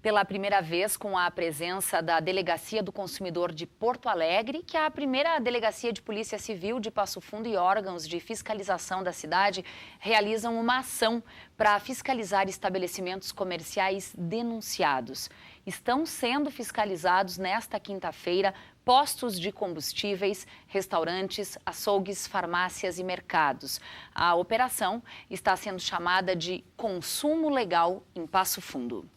Pela primeira vez, com a presença da Delegacia do Consumidor de Porto Alegre, que é a primeira delegacia de Polícia Civil de Passo Fundo e órgãos de fiscalização da cidade realizam uma ação para fiscalizar estabelecimentos comerciais denunciados. Estão sendo fiscalizados nesta quinta-feira postos de combustíveis, restaurantes, açougues, farmácias e mercados. A operação está sendo chamada de Consumo Legal em Passo Fundo.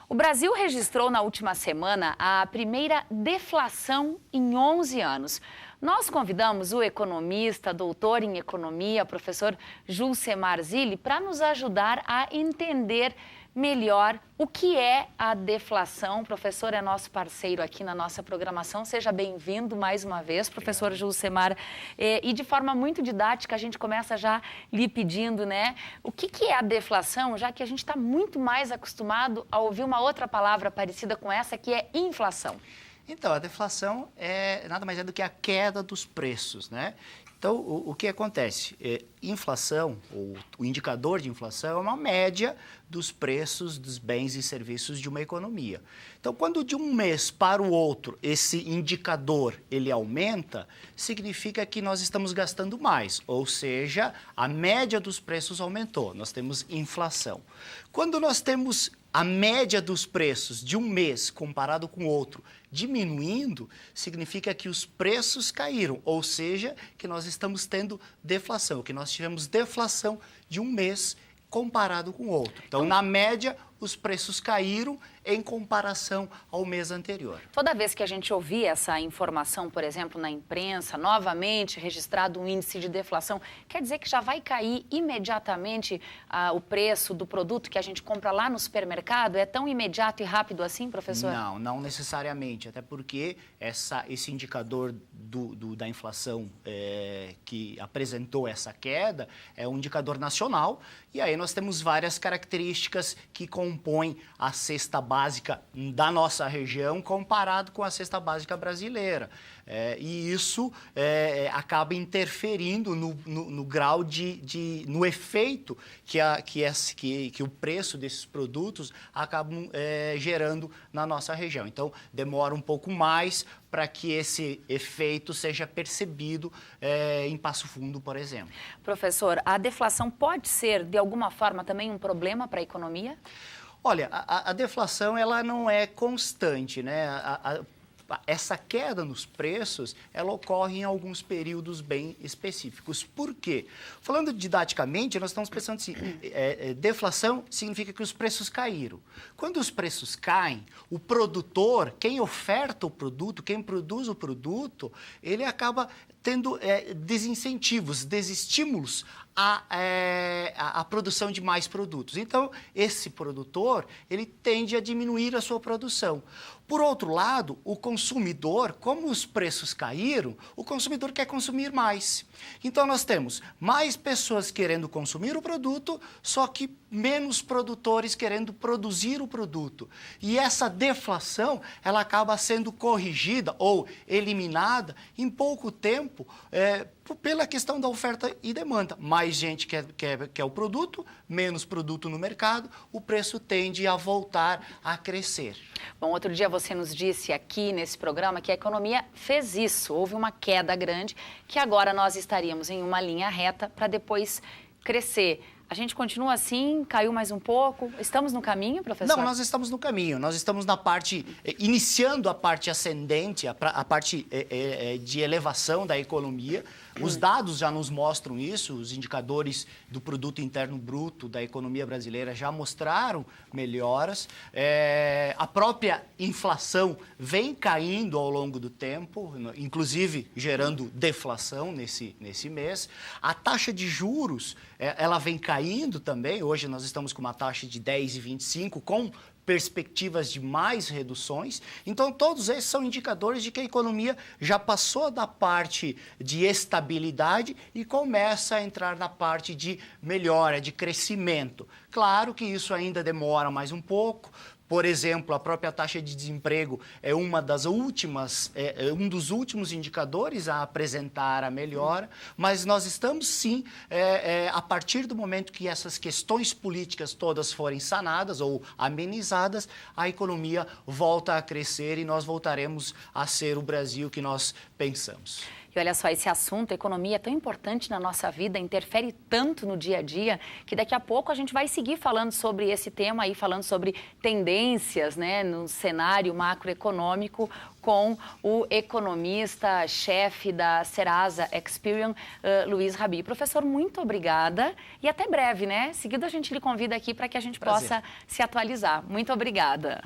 O Brasil registrou na última semana a primeira deflação em 11 anos. Nós convidamos o economista, doutor em economia, professor Julcemar Zilli, para nos ajudar a entender melhor o que é a deflação. O professor é nosso parceiro aqui na nossa programação. Seja bem-vindo mais uma vez, professor Julcemar. E de forma muito didática, a gente começa já lhe pedindo, né? O que é a deflação, já que a gente está muito mais acostumado a ouvir uma outra palavra parecida com essa, que é inflação. Então, a deflação nada mais é do que a queda dos preços, né? Então, o que acontece? Inflação, ou o indicador de inflação, é uma média dos preços dos bens e serviços de uma economia. Então, quando de um mês para o outro esse indicador ele aumenta, significa que nós estamos gastando mais, ou seja, a média dos preços aumentou, nós temos inflação. Quando nós temos a média dos preços de um mês comparado com o outro diminuindo, significa que os preços caíram, ou seja, que nós estamos tendo deflação, que nós tivemos deflação de um mês comparado com o outro. Então, na média, os preços caíram em comparação ao mês anterior. Toda vez que a gente ouvir essa informação, por exemplo, na imprensa, novamente registrado um índice de deflação, quer dizer que já vai cair imediatamente o preço do produto que a gente compra lá no supermercado? É tão imediato e rápido assim, professor? Não necessariamente, até porque esse indicador da inflação que apresentou essa queda é um indicador nacional, e aí nós temos várias características que compõem a cesta básica da nossa região comparado com a cesta básica brasileira. E isso acaba interferindo no grau no efeito que o preço desses produtos acabam gerando na nossa região. Então, demora um pouco mais para que esse efeito seja percebido em Passo Fundo, por exemplo. Professor, a deflação pode ser, de alguma forma, também um problema para a economia? Olha, a deflação ela não é constante, né? Essa queda nos preços, ela ocorre em alguns períodos bem específicos. Por quê? Falando didaticamente, nós estamos pensando assim, deflação significa que os preços caíram. Quando os preços caem, o produtor, quem oferta o produto, quem produz o produto, ele acaba tendo desincentivos, desestímulos à produção de mais produtos. Então, esse produtor, ele tende a diminuir a sua produção. Por outro lado, o consumidor, como os preços caíram, o consumidor quer consumir mais. Então, nós temos mais pessoas querendo consumir o produto, só que menos produtores querendo produzir o produto. E essa deflação, ela acaba sendo corrigida ou eliminada em pouco tempo pela questão da oferta e demanda. Mais gente quer o produto, menos produto no mercado, o preço tende a voltar a crescer. Bom, outro dia você nos disse aqui nesse programa que a economia fez isso, houve uma queda grande, que agora nós estaríamos em uma linha reta para depois crescer. A gente continua assim, caiu mais um pouco? Estamos no caminho, professor? Não, nós estamos no caminho. Nós estamos na parte, iniciando a parte ascendente, a parte de elevação da economia. Os dados já nos mostram isso, os indicadores do Produto Interno Bruto da economia brasileira já mostraram melhoras. A própria inflação vem caindo ao longo do tempo, inclusive gerando deflação nesse mês. A taxa de juros, ela vem caindo também. Hoje nós estamos com uma taxa de 10,25, com perspectivas de mais reduções. Então, todos esses são indicadores de que a economia já passou da parte de estabilidade e começa a entrar na parte de melhora, de crescimento. Claro que isso ainda demora mais um pouco, Por exemplo, a própria taxa de desemprego é um dos últimos indicadores a apresentar a melhora, mas nós estamos sim, a partir do momento que essas questões políticas todas forem sanadas ou amenizadas, a economia volta a crescer e nós voltaremos a ser o Brasil que nós pensamos. E olha só, esse assunto, economia, é tão importante na nossa vida, interfere tanto no dia a dia, que daqui a pouco a gente vai seguir falando sobre esse tema aí, falando sobre tendências, né, no cenário macroeconômico, com o economista-chefe da Serasa Experian, Luiz Rabi. Professor, muito obrigada e até breve, né? Seguido a gente lhe convida aqui para que a gente possa se atualizar. Muito obrigada.